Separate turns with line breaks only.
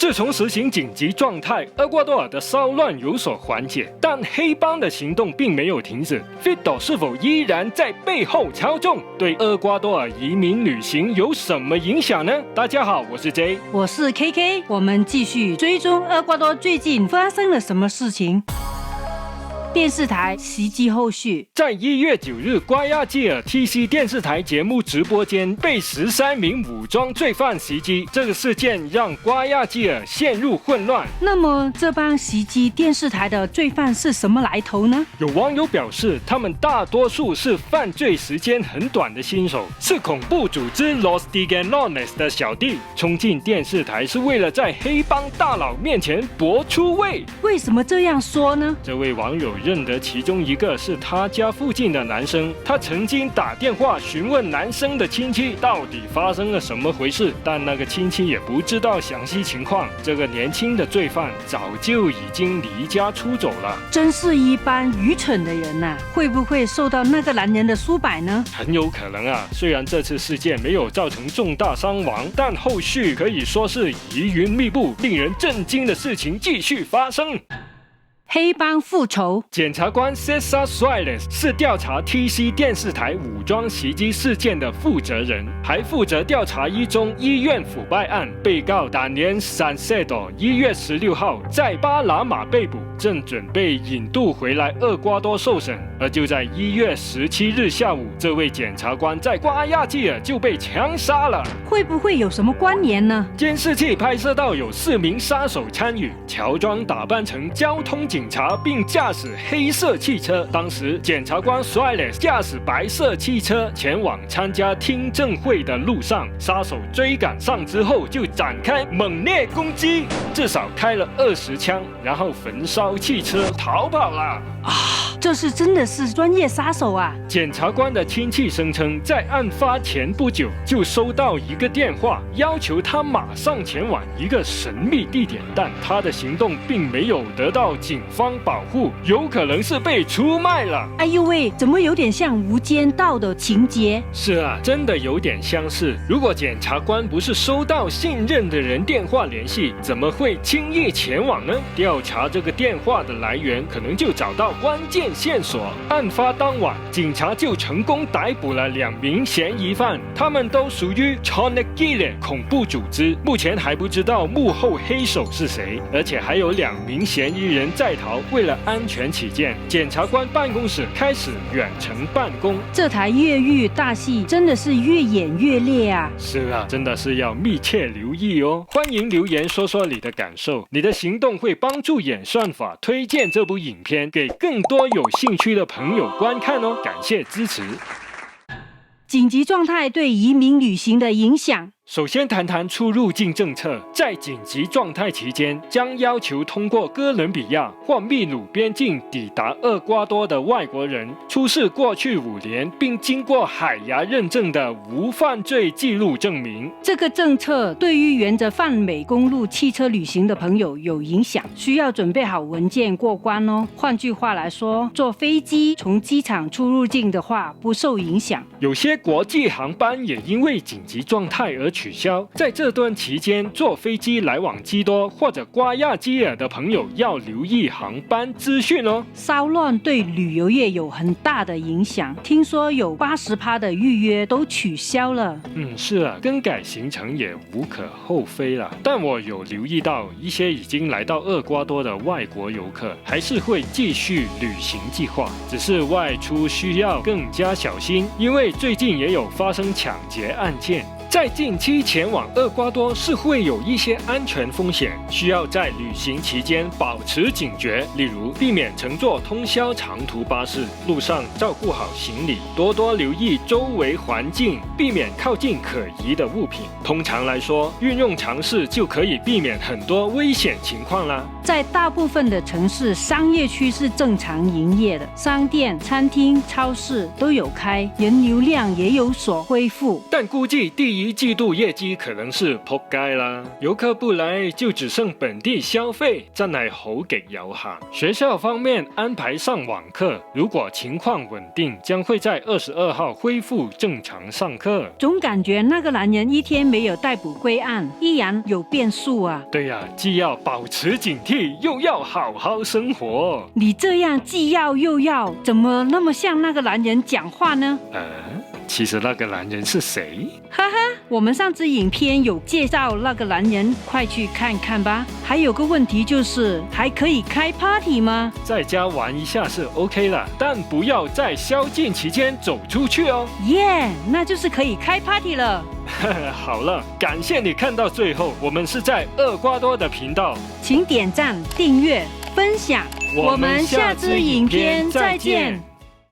自从实行紧急状态，厄瓜多尔的骚乱有所缓解，但黑帮的行动并没有停止。Fidel 是否依然在背后操纵？对厄瓜多尔移民旅行有什么影响呢？大家好，我是 J，
我是 KK， 我们继续追踪厄瓜多最近发生了什么事情。电视台袭击后续，
在1月9日，瓜亚基尔 TC 电视台节目直播间被13名武装罪犯袭击，这个事件让瓜亚基尔陷入混乱。
那么这帮袭击电视台的罪犯是什么来头呢？
有网友表示，他们大多数是犯罪时间很短的新手，是恐怖组织 Los Tiganones 的小弟，冲进电视台是为了在黑帮大佬面前搏出位。
为什么这样说呢？
这位网友认得其中一个是他家附近的男生，他曾经打电话询问男生的亲戚到底发生了什么回事，但那个亲戚也不知道详细情况。这个年轻的罪犯早就已经离家出走了，
真是一般愚蠢的人啊！会不会受到那个男人的唆摆呢？
很有可能啊。虽然这次事件没有造成重大伤亡，但后续可以说是疑云密布，令人震惊的事情继续发生。
黑帮复仇，
检察官 Cesar Suarez 是调查 TC 电视台武装袭击事件的负责人，还负责调查一宗医院腐败案。被告Daniel Salcedo 1月16号在巴拿马被捕，正准备引渡回来厄瓜多受审。而就在1月17日下午，这位检察官在瓜亚基尔就被枪杀了。
会不会有什么关联呢？
监视器拍摄到有4名杀手参与，乔装打扮成交通警察，并驾驶黑色汽车。当时检察官 Suarez 驾驶白色汽车前往参加听证会的路上，杀手追赶上之后就展开猛烈攻击，至少开了20枪，然后焚烧汽车逃跑了。
这是真的是专业杀手啊！
检察官的亲戚声称，在案发前不久就收到一个电话，要求他马上前往一个神秘地点，但他的行动并没有得到警方保护，有可能是被出卖了。
哎呦喂，怎么有点像无间道的情节？
是啊，真的有点相似。如果检察官不是收到信任的人电话联系，怎么会轻易前往呢？调查这个电话的来源，可能就找到关键线索。案发当晚，警察就成功逮捕了2名嫌疑犯，他们都属于 Chonegile 恐怖组织，目前还不知道幕后黑手是谁，而且还有2名嫌疑人在逃。为了安全起见，检察官办公室开始远程办公。
这台越狱大戏真的是越演越烈啊！
是啊，真的是要密切留意哦。欢迎留言说说你的感受，你的行动会帮助演算法推荐这部影片给更多有兴趣的朋友观看哦，感谢支持。
紧急状态对移民旅行的影响。
首先谈谈出入境政策，在紧急状态期间，将要求通过哥伦比亚或秘鲁边境抵达厄瓜多的外国人，出示过去5年并经过海牙认证的无犯罪记录证明。
这个政策对于沿着泛美公路汽车旅行的朋友有影响，需要准备好文件过关哦。换句话来说，坐飞机从机场出入境的话不受影响。
有些国际航班也因为紧急状态而取消，在这段期间坐飞机来往基多或者瓜亚基尔的朋友要留意航班资讯哦。
骚乱对旅游业有很大的影响，听说有80%的预约都取消了。
是啊，更改行程也无可厚非了。但我有留意到一些已经来到厄瓜多的外国游客还是会继续旅行计划，只是外出需要更加小心，因为最近也有发生抢劫案件。在近期前往厄瓜多是会有一些安全风险，需要在旅行期间保持警觉，例如避免乘坐通宵长途巴士，路上照顾好行李，多多留意周围环境，避免靠近可疑的物品。通常来说，运用常识就可以避免很多危险情况啦。
在大部分的城市，商业区是正常营业的，商店、餐厅、超市都有开，人流量也有所恢复。
但估计第一一季度业績可能是仆街啦，遊客不來就只剩本地消費，真係好極有限。學校方面安排上網課，如果情況穩定，將會在22號恢復正常上課。
總感覺那個男人一天沒有逮捕歸案，依然有變數啊。
對呀，既要保持警惕，又要好好生活。
你這樣既要又要，怎麼那麼像那個男人講話呢？
其實那個男人是誰？
哈哈，我們上支影片有介紹那個男人，快去看看吧。還有個問題就是，還可以開 party 嗎？
在家玩一下是 OK 啦，但不要在宵禁期間走出去哦。
耶，那就是可以開 party 了。
好了，感謝你看到最後，我們是在厄瓜多的頻道，
請點讚、訂閱、分享，我們下支影片再見。